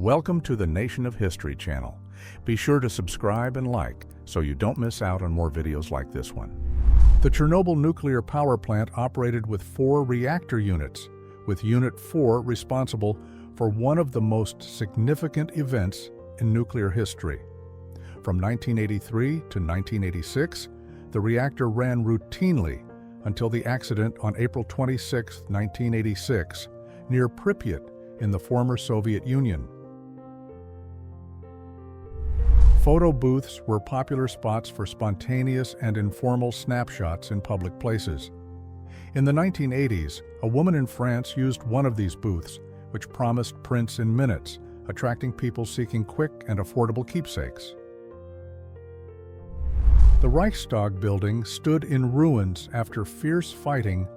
Welcome to the Nation of History channel. Be sure to subscribe and like so you don't miss out on more videos like this one. The Chernobyl nuclear power plant operated with 4 reactor units, with Unit 4 responsible for one of the most significant events in nuclear history. From 1983 to 1986, the reactor ran routinely until the accident on April 26, 1986, near Pripyat in the former Soviet Union. Photo booths were popular spots for spontaneous and informal snapshots in public places. In the 1980s, a woman in France used one of these booths, which promised prints in minutes, attracting people seeking quick and affordable keepsakes. The Reichstag building stood in ruins after fierce fighting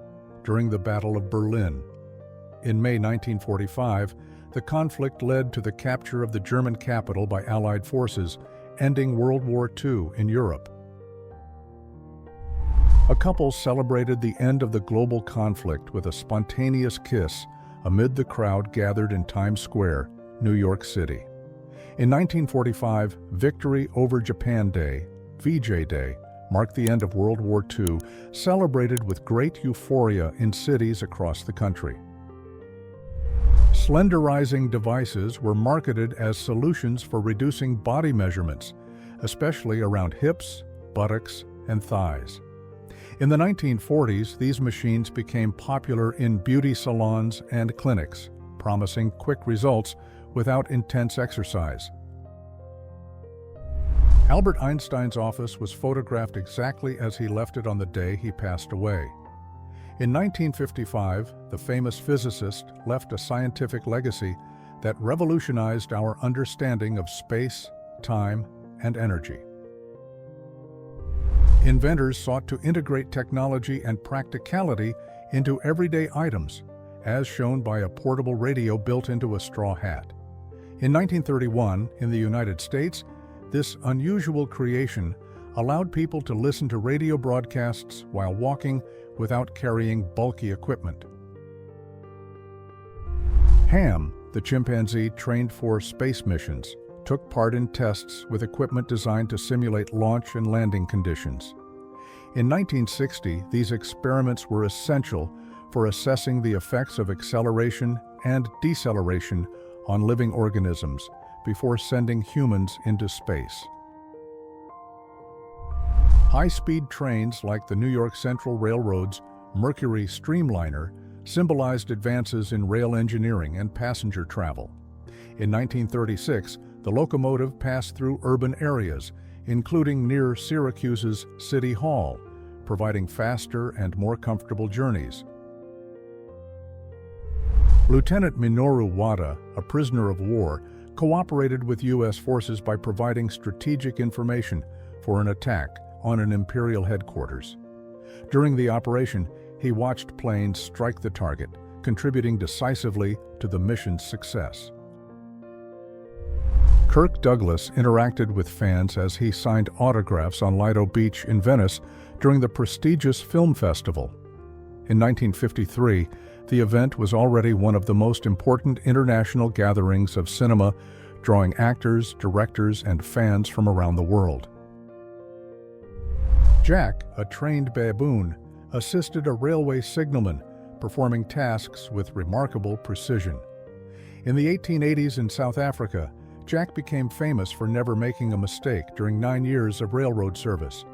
during the Battle of Berlin. In May 1945, the conflict led to the capture of the German capital by Allied forces, ending World War II in Europe. A couple celebrated the end of the global conflict with a spontaneous kiss amid the crowd gathered in Times Square, New York City. In 1945, Victory over Japan Day, VJ Day, marked the end of World War II, celebrated with great euphoria in cities across the country. Slenderizing devices were marketed as solutions for reducing body measurements, especially around hips, buttocks, and thighs. In the 1940s, these machines became popular in beauty salons and clinics, promising quick results without intense exercise. Albert Einstein's office was photographed exactly as he left it on the day he passed away. In 1955, the famous physicist left a scientific legacy that revolutionized our understanding of space, time, and energy. Inventors sought to integrate technology and practicality into everyday items, as shown by a portable radio built into a straw hat. In 1931, in the United States, this unusual creation allowed people to listen to radio broadcasts while walking without carrying bulky equipment. Ham, the chimpanzee trained for space missions, took part in tests with equipment designed to simulate launch and landing conditions. In 1960, these experiments were essential for assessing the effects of acceleration and deceleration on living organisms before sending humans into space. High-speed trains like the New York Central Railroad's Mercury Streamliner symbolized advances in rail engineering and passenger travel. In 1936, the locomotive passed through urban areas, including near Syracuse's City Hall, providing faster and more comfortable journeys. Lieutenant Minoru Wada, a prisoner of war, cooperated with U.S. forces by providing strategic information for an attack on an Imperial headquarters. During the operation, he watched planes strike the target, contributing decisively to the mission's success. Kirk Douglas interacted with fans as he signed autographs on Lido Beach in Venice during the prestigious film festival. In 1953, the event was already one of the most important international gatherings of cinema, drawing actors, directors, and fans from around the world. Jack, a trained baboon, assisted a railway signalman, performing tasks with remarkable precision. In the 1880s in South Africa, Jack became famous for never making a mistake during 9 years of railroad service.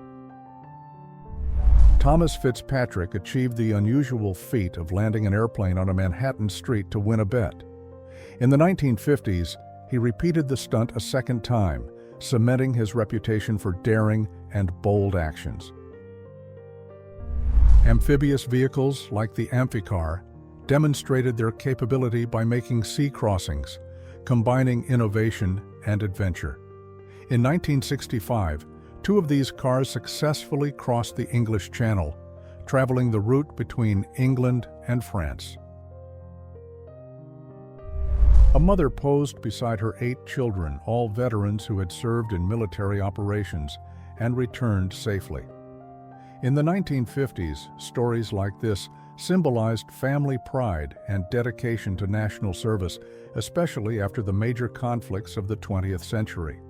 Thomas Fitzpatrick achieved the unusual feat of landing an airplane on a Manhattan street to win a bet. In the 1950s, he repeated the stunt a second time, cementing his reputation for daring and bold actions. Amphibious vehicles like the Amphicar demonstrated their capability by making sea crossings, combining innovation and adventure. In 1965, 2 of these cars successfully crossed the English Channel, traveling the route between England and France. A mother posed beside her 8 children, all veterans who had served in military operations and returned safely. In the 1950s, stories like this symbolized family pride and dedication to national service, especially after the major conflicts of the 20th century.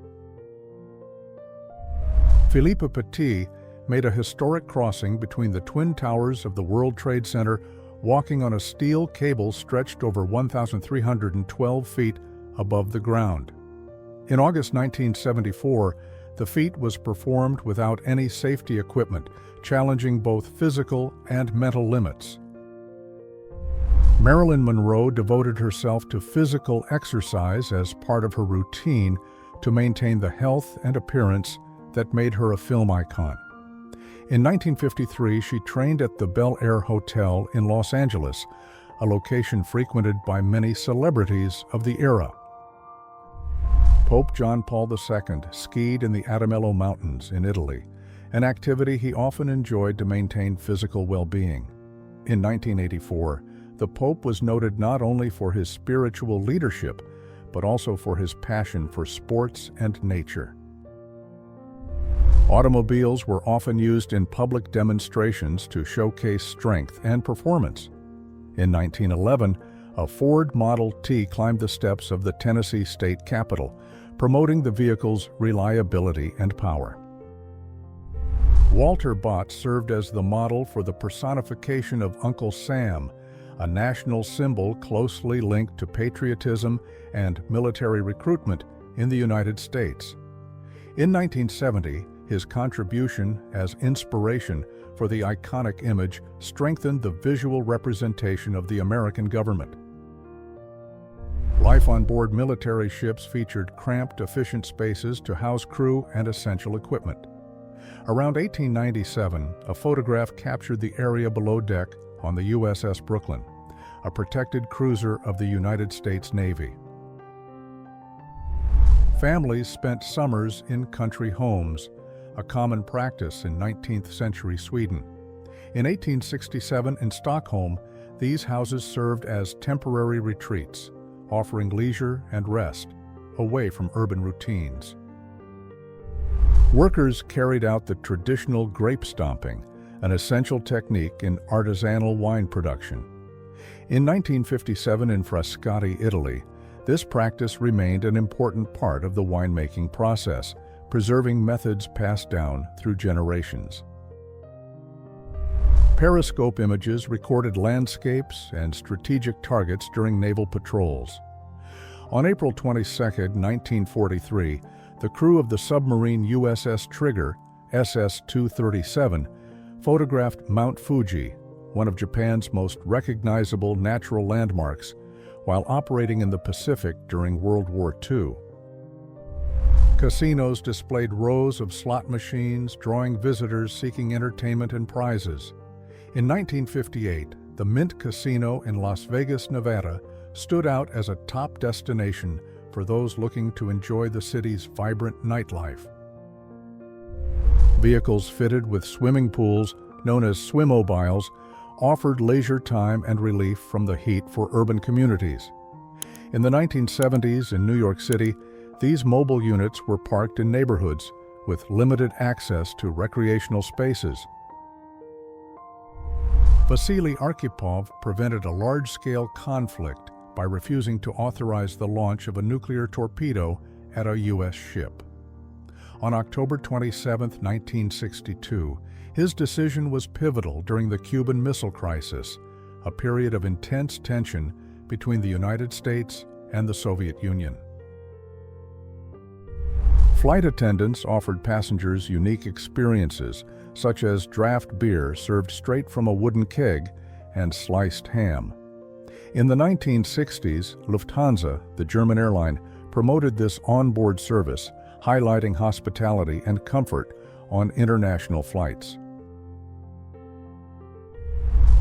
Philippe Petit made a historic crossing between the twin towers of the World Trade Center, walking on a steel cable stretched over 1,312 feet above the ground. In August 1974, the feat was performed without any safety equipment, challenging both physical and mental limits. Marilyn Monroe devoted herself to physical exercise as part of her routine to maintain the health and appearance that made her a film icon. In 1953, she trained at the Bel Air Hotel in Los Angeles, a location frequented by many celebrities of the era. Pope John Paul II skied in the Adamello Mountains in Italy, an activity he often enjoyed to maintain physical well-being. In 1984, the Pope was noted not only for his spiritual leadership, but also for his passion for sports and nature. Automobiles were often used in public demonstrations to showcase strength and performance. In 1911, a Ford Model T climbed the steps of the Tennessee State Capitol, promoting the vehicle's reliability and power. Walter Bott served as the model for the personification of Uncle Sam, a national symbol closely linked to patriotism and military recruitment in the United States. In 1970, his contribution as inspiration for the iconic image strengthened the visual representation of the American government. Life on board military ships featured cramped, efficient spaces to house crew and essential equipment. Around 1897, a photograph captured the area below deck on the USS Brooklyn, a protected cruiser of the United States Navy. Families spent summers in country homes, a common practice in 19th century Sweden. In 1867 in Stockholm, these houses served as temporary retreats, offering leisure and rest, away from urban routines. Workers carried out the traditional grape stomping, an essential technique in artisanal wine production. In 1957 in Frascati, Italy, this practice remained an important part of the winemaking process, preserving methods passed down through generations. Periscope images recorded landscapes and strategic targets during naval patrols. On April 22, 1943, the crew of the submarine USS Trigger, SS-237, photographed Mount Fuji, one of Japan's most recognizable natural landmarks, while operating in the Pacific during World War II. Casinos displayed rows of slot machines, drawing visitors seeking entertainment and prizes. In 1958, the Mint Casino in Las Vegas, Nevada, stood out as a top destination for those looking to enjoy the city's vibrant nightlife. Vehicles fitted with swimming pools, known as swimmobiles, offered leisure time and relief from the heat for urban communities. In the 1970s in New York City, these mobile units were parked in neighborhoods with limited access to recreational spaces. Vasily Arkhipov prevented a large-scale conflict by refusing to authorize the launch of a nuclear torpedo at a U.S. ship. On October 27, 1962, his decision was pivotal during the Cuban Missile Crisis, a period of intense tension between the United States and the Soviet Union. Flight attendants offered passengers unique experiences, such as draft beer served straight from a wooden keg and sliced ham. In the 1960s, Lufthansa, the German airline, promoted this onboard service, highlighting hospitality and comfort on international flights.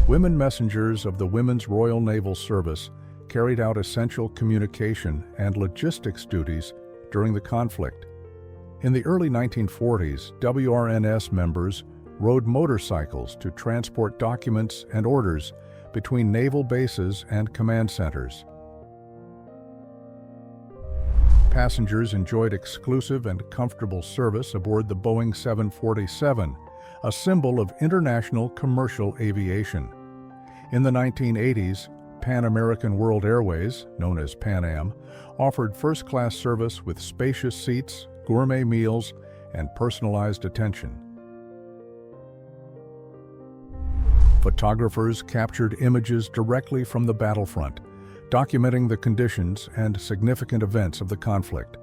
Women messengers of the Women's Royal Naval Service carried out essential communication and logistics duties during the conflict. In the early 1940s, WRNS members rode motorcycles to transport documents and orders between naval bases and command centers. Passengers enjoyed exclusive and comfortable service aboard the Boeing 747, a symbol of international commercial aviation. In the 1980s, Pan American World Airways, known as Pan Am, offered first-class service with spacious seats, gourmet meals, and personalized attention. Photographers captured images directly from the battlefront, documenting the conditions and significant events of the conflict.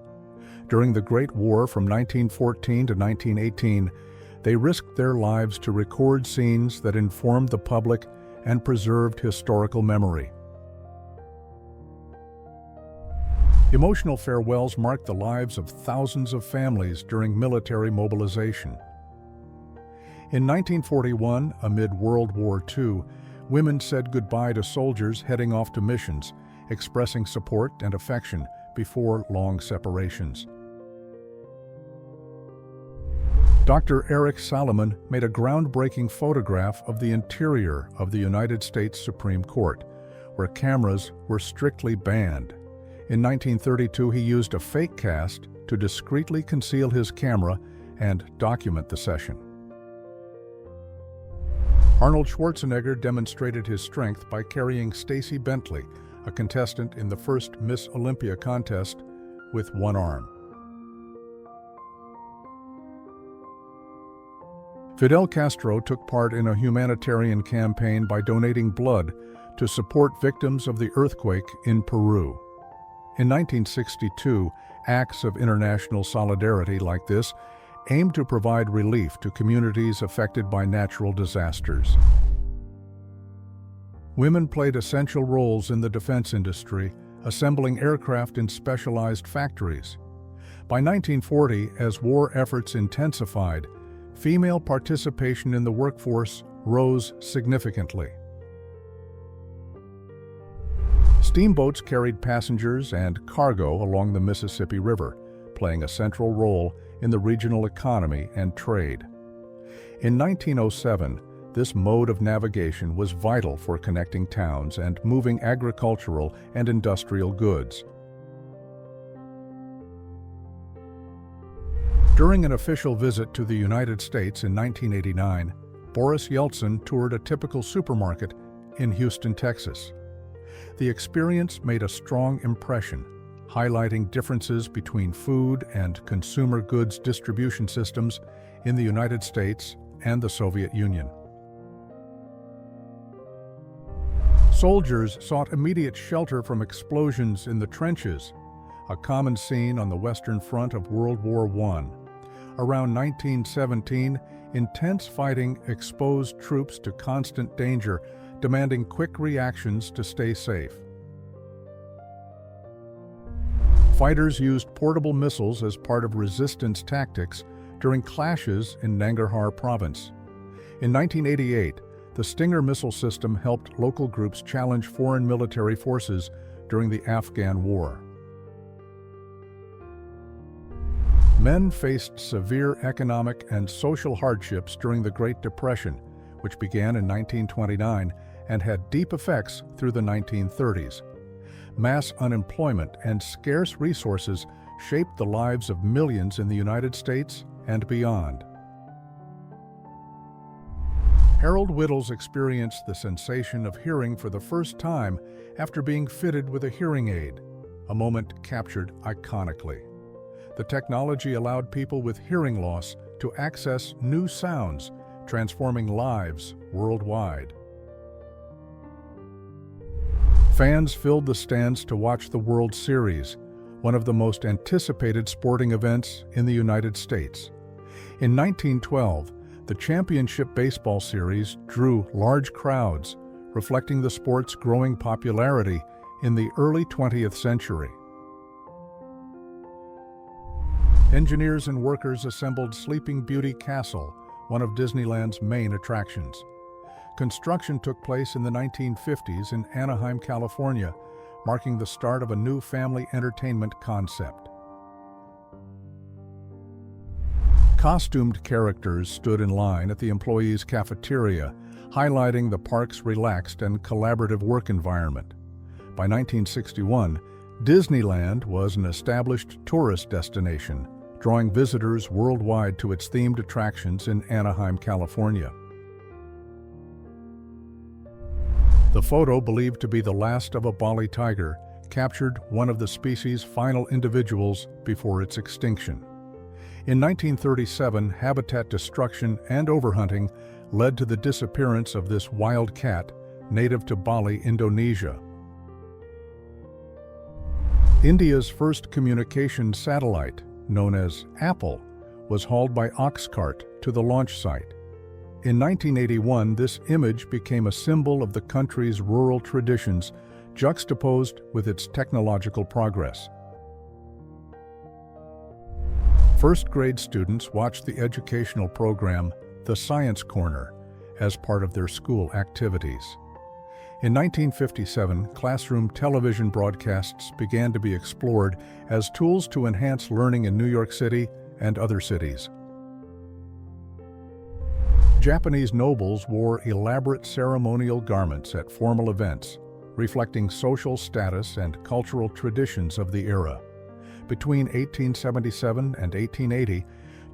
During the Great War from 1914 to 1918, they risked their lives to record scenes that informed the public and preserved historical memory. Emotional farewells marked the lives of thousands of families during military mobilization. In 1941, amid World War II, women said goodbye to soldiers heading off to missions, expressing support and affection before long separations. Dr. Eric Salomon made a groundbreaking photograph of the interior of the United States Supreme Court, where cameras were strictly banned. In 1932, he used a fake cast to discreetly conceal his camera and document the session. Arnold Schwarzenegger demonstrated his strength by carrying Stacey Bentley, a contestant in the first Miss Olympia contest, with one arm. Fidel Castro took part in a humanitarian campaign by donating blood to support victims of the earthquake in Peru. In 1962, acts of international solidarity like this aimed to provide relief to communities affected by natural disasters. Women played essential roles in the defense industry, assembling aircraft in specialized factories. By 1940, as war efforts intensified, female participation in the workforce rose significantly. Steamboats carried passengers and cargo along the Mississippi River, playing a central role in the regional economy and trade. In 1907, this mode of navigation was vital for connecting towns and moving agricultural and industrial goods. During an official visit to the United States in 1989, Boris Yeltsin toured a typical supermarket in Houston, Texas. The experience made a strong impression, highlighting differences between food and consumer goods distribution systems in the United States and the Soviet Union. Soldiers sought immediate shelter from explosions in the trenches, a common scene on the Western Front of World War I. Around 1917, intense fighting exposed troops to constant danger, demanding quick reactions to stay safe. Fighters used portable missiles as part of resistance tactics during clashes in Nangarhar province. In 1988, the Stinger missile system helped local groups challenge foreign military forces during the Afghan War. Men faced severe economic and social hardships during the Great Depression, which began in 1929 and had deep effects through the 1930s. Mass unemployment and scarce resources shaped the lives of millions in the United States and beyond. Harold Whittles experienced the sensation of hearing for the first time after being fitted with a hearing aid, a moment captured iconically. The technology allowed people with hearing loss to access new sounds, transforming lives worldwide. Fans filled the stands to watch the World Series, one of the most anticipated sporting events in the United States. In 1912, the championship baseball series drew large crowds, reflecting the sport's growing popularity in the early 20th century. Engineers and workers assembled Sleeping Beauty Castle, one of Disneyland's main attractions. Construction took place in the 1950s in Anaheim, California, marking the start of a new family entertainment concept. Costumed characters stood in line at the employees' cafeteria, highlighting the park's relaxed and collaborative work environment. By 1961, Disneyland was an established tourist destination, drawing visitors worldwide to its themed attractions in Anaheim, California. The photo, believed to be the last of a Bali tiger, captured one of the species' final individuals before its extinction. In 1937, habitat destruction and overhunting led to the disappearance of this wild cat, native to Bali, Indonesia. India's first communication satellite, known as Apple, was hauled by ox cart to the launch site. In 1981, this image became a symbol of the country's rural traditions, juxtaposed with its technological progress. First-grade students watched the educational program The Science Corner as part of their school activities. In 1957, classroom television broadcasts began to be explored as tools to enhance learning in New York City and other cities. Japanese nobles wore elaborate ceremonial garments at formal events, reflecting social status and cultural traditions of the era. Between 1877 and 1880,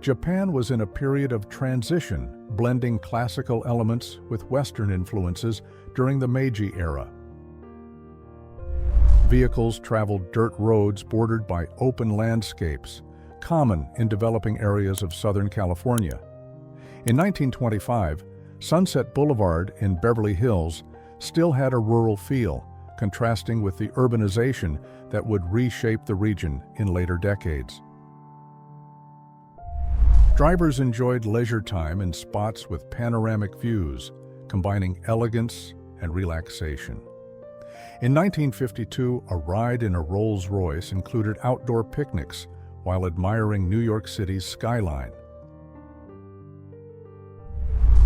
Japan was in a period of transition, blending classical elements with Western influences during the Meiji era. Vehicles traveled dirt roads bordered by open landscapes, common in developing areas of Southern California. In 1925, Sunset Boulevard in Beverly Hills still had a rural feel, contrasting with the urbanization that would reshape the region in later decades. Drivers enjoyed leisure time in spots with panoramic views, combining elegance and relaxation. In 1952, a ride in a Rolls-Royce included outdoor picnics while admiring New York City's skyline.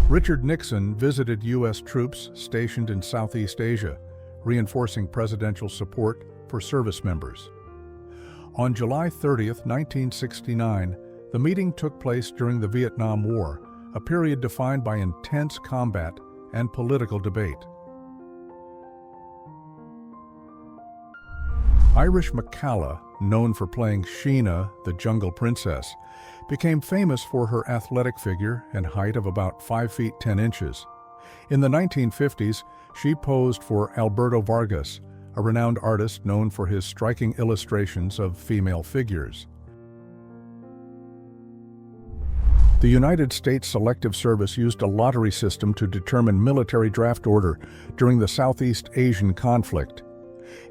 Richard Nixon visited U.S. troops stationed in Southeast Asia, reinforcing presidential support for service members. On July 30, 1969, the meeting took place during the Vietnam War, a period defined by intense combat and political debate. Irish McCalla, known for playing Sheena, the Jungle Princess, became famous for her athletic figure and height of about 5 feet 10 inches. In the 1950s, she posed for Alberto Vargas, a renowned artist known for his striking illustrations of female figures. The United States Selective Service used a lottery system to determine military draft order during the Southeast Asian conflict.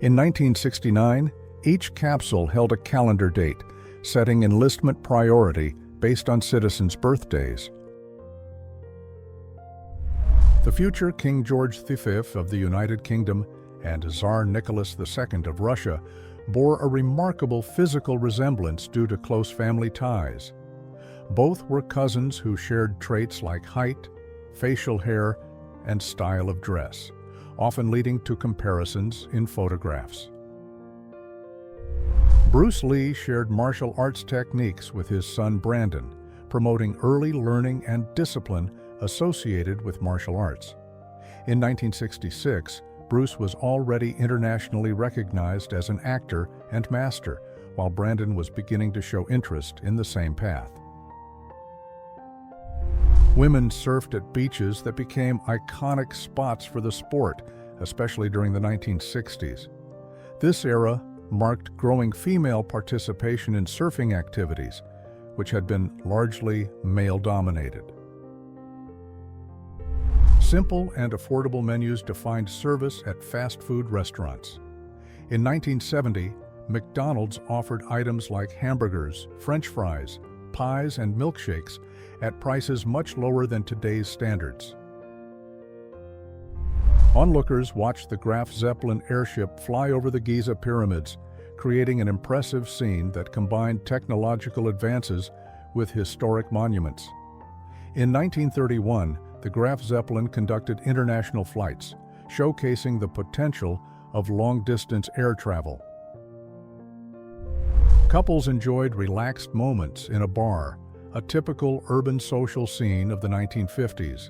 In 1969, each capsule held a calendar date, setting enlistment priority based on citizens' birthdays. The future King George V of the United Kingdom and Tsar Nicholas II of Russia bore a remarkable physical resemblance due to close family ties. Both were cousins who shared traits like height, facial hair, and style of dress, often leading to comparisons in photographs. Bruce Lee shared martial arts techniques with his son Brandon, promoting early learning and discipline associated with martial arts. In 1966, Bruce was already internationally recognized as an actor and master, while Brandon was beginning to show interest in the same path. Women surfed at beaches that became iconic spots for the sport, especially during the 1960s. This era marked growing female participation in surfing activities, which had been largely male-dominated. Simple and affordable menus defined service at fast food restaurants. In 1970, McDonald's offered items like hamburgers, French fries, pies, and milkshakes at prices much lower than today's standards. Onlookers watched the Graf Zeppelin airship fly over the Giza pyramids, creating an impressive scene that combined technological advances with historic monuments. In 1931, the Graf Zeppelin conducted international flights, showcasing the potential of long-distance air travel. Couples enjoyed relaxed moments in a bar, a typical urban social scene of the 1950s.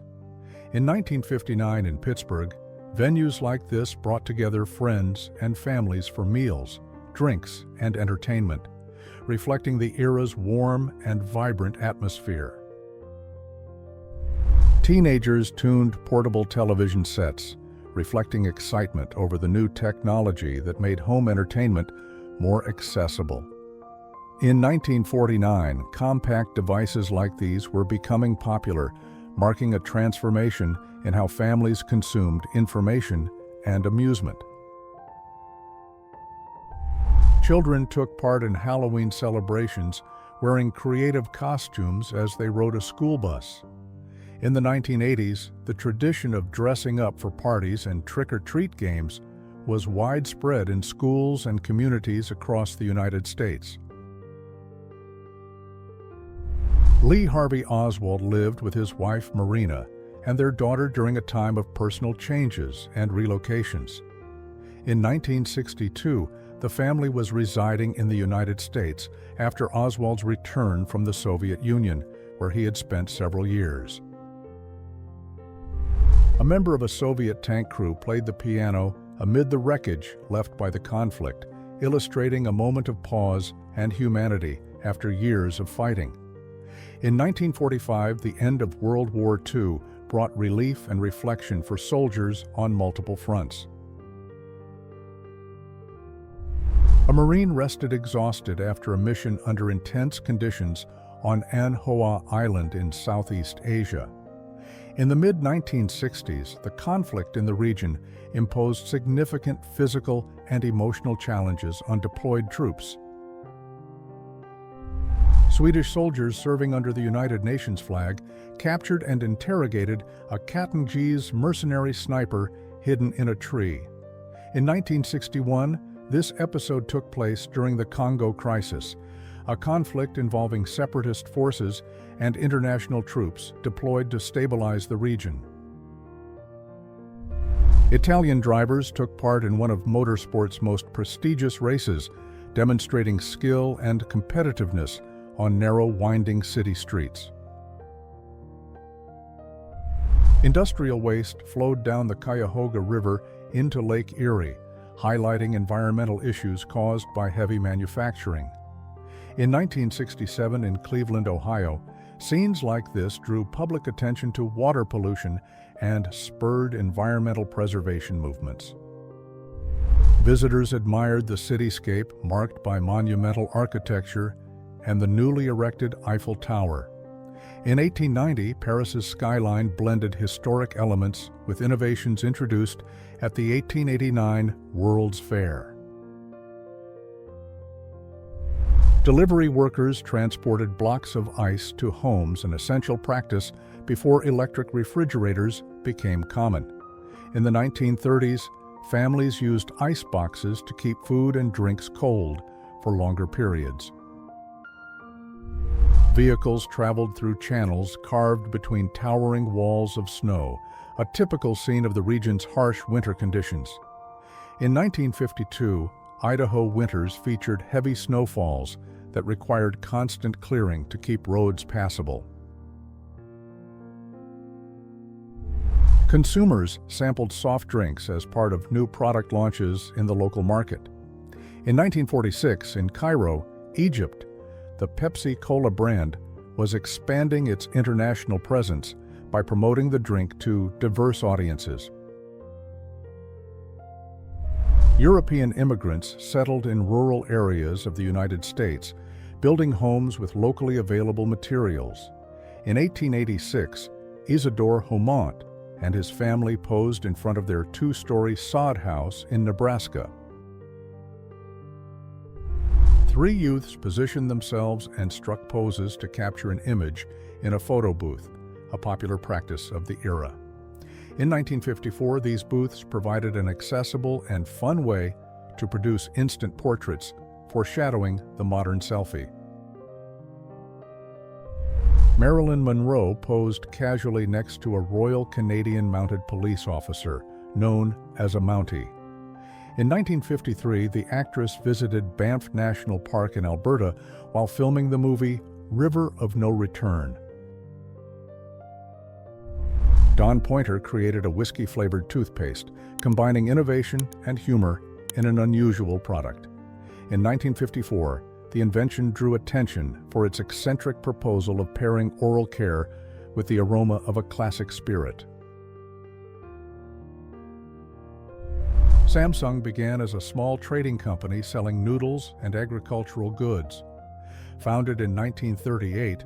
In 1959 in Pittsburgh, venues like this brought together friends and families for meals, drinks, and entertainment, reflecting the era's warm and vibrant atmosphere. Teenagers tuned portable television sets, reflecting excitement over the new technology that made home entertainment more accessible. In 1949, compact devices like these were becoming popular, marking a transformation in how families consumed information and amusement. Children took part in Halloween celebrations, wearing creative costumes as they rode a school bus. In the 1980s, the tradition of dressing up for parties and trick-or-treat games was widespread in schools and communities across the United States. Lee Harvey Oswald lived with his wife Marina and their daughter during a time of personal changes and relocations. In 1962, the family was residing in the United States after Oswald's return from the Soviet Union, where he had spent several years. A member of a Soviet tank crew played the piano amid the wreckage left by the conflict, illustrating a moment of pause and humanity after years of fighting. In 1945, the end of World War II brought relief and reflection for soldiers on multiple fronts. A Marine rested exhausted after a mission under intense conditions on An Hoa Island in Southeast Asia. In the mid-1960s, the conflict in the region imposed significant physical and emotional challenges on deployed troops. Swedish soldiers serving under the United Nations flag captured and interrogated a Katangese mercenary sniper hidden in a tree. In 1961, this episode took place during the Congo crisis, a conflict involving separatist forces and international troops deployed to stabilize the region. Italian drivers took part in one of motorsport's most prestigious races, demonstrating skill and competitiveness on narrow, winding city streets. Industrial waste flowed down the Cuyahoga River into Lake Erie, highlighting environmental issues caused by heavy manufacturing. In 1967 in Cleveland, Ohio, scenes like this drew public attention to water pollution and spurred environmental preservation movements. Visitors admired the cityscape marked by monumental architecture and the newly erected Eiffel Tower. In 1890, Paris's skyline blended historic elements with innovations introduced at the 1889 World's Fair. Delivery workers transported blocks of ice to homes, an essential practice before electric refrigerators became common. In the 1930s, families used ice boxes to keep food and drinks cold for longer periods. Vehicles traveled through channels carved between towering walls of snow, a typical scene of the region's harsh winter conditions. In 1952, Idaho winters featured heavy snowfalls that required constant clearing to keep roads passable. Consumers sampled soft drinks as part of new product launches in the local market. In 1946, in Cairo, Egypt, the Pepsi-Cola brand was expanding its international presence by promoting the drink to diverse audiences. European immigrants settled in rural areas of the United States, building homes with locally available materials. In 1886, Isidore Haumont and his family posed in front of their two-story sod house in Nebraska. Three youths positioned themselves and struck poses to capture an image in a photo booth, a popular practice of the era. In 1954, these booths provided an accessible and fun way to produce instant portraits, foreshadowing the modern selfie. Marilyn Monroe posed casually next to a Royal Canadian Mounted Police officer, known as a Mountie. In 1953, the actress visited Banff National Park in Alberta while filming the movie River of No Return. Don Pointer created a whiskey-flavored toothpaste, combining innovation and humor in an unusual product. In 1954, the invention drew attention for its eccentric proposal of pairing oral care with the aroma of a classic spirit. Samsung began as a small trading company selling noodles and agricultural goods. Founded in 1938,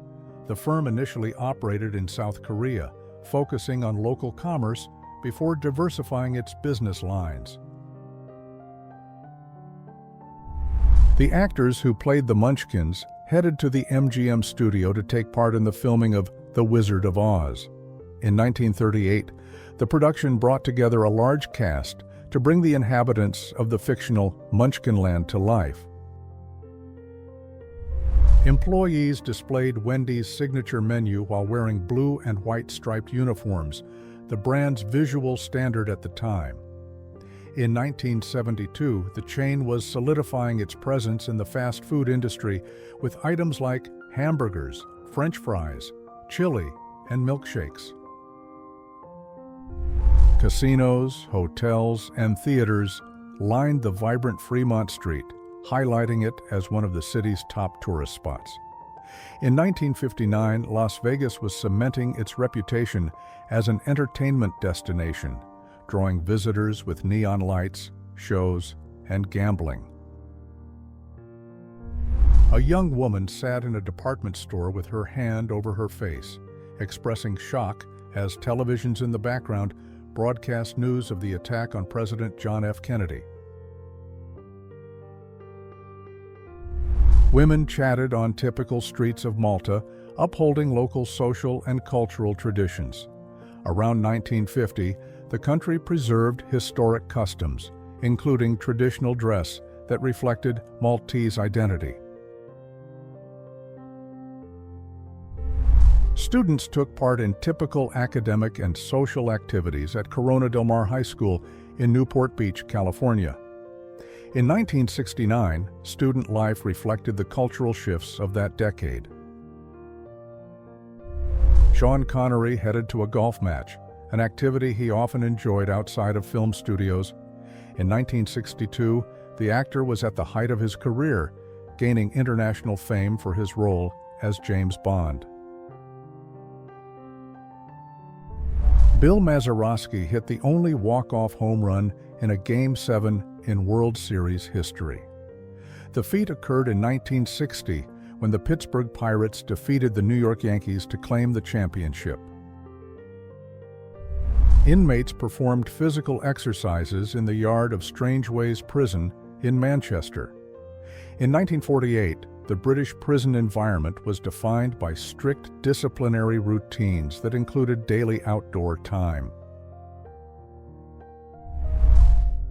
the firm initially operated in South Korea, focusing on local commerce before diversifying its business lines. The actors who played the Munchkins headed to the MGM studio to take part in the filming of The Wizard of Oz. In 1938, the production brought together a large cast to bring the inhabitants of the fictional Munchkinland to life. Employees displayed Wendy's signature menu while wearing blue and white striped uniforms, the brand's visual standard at the time. In 1972, the chain was solidifying its presence in the fast food industry with items like hamburgers, French fries, chili, and milkshakes. Casinos, hotels, and theaters lined the vibrant Fremont Street, highlighting it as one of the city's top tourist spots. In 1959, Las Vegas was cementing its reputation as an entertainment destination, drawing visitors with neon lights, shows, and gambling. A young woman sat in a department store with her hand over her face, expressing shock as televisions in the background broadcast news of the attack on President John F. Kennedy. Women chatted on typical streets of Malta, upholding local social and cultural traditions. Around 1950, the country preserved historic customs, including traditional dress that reflected Maltese identity. Students took part in typical academic and social activities at Corona del Mar High School in Newport Beach, California. In 1969, student life reflected the cultural shifts of that decade. Sean Connery headed to a golf match, an activity he often enjoyed outside of film studios. In 1962, the actor was at the height of his career, gaining international fame for his role as James Bond. Bill Mazeroski hit the only walk-off home run in a Game 7 in World Series history. The feat occurred in 1960 when the Pittsburgh Pirates defeated the New York Yankees to claim the championship. Inmates performed physical exercises in the yard of Strangeways Prison in Manchester. In 1948, the British prison environment was defined by strict disciplinary routines that included daily outdoor time.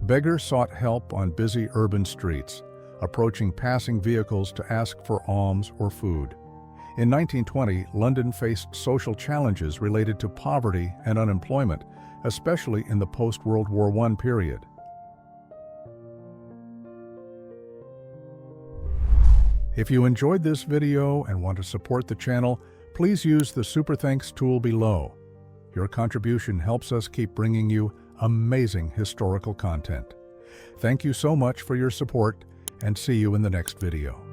Beggars sought help on busy urban streets, approaching passing vehicles to ask for alms or food. In 1920, London faced social challenges related to poverty and unemployment, especially in the post-World War I period. If you enjoyed this video and want to support the channel, please use the Super Thanks tool below. Your contribution helps us keep bringing you amazing historical content. Thank you so much for your support, and see you in the next video.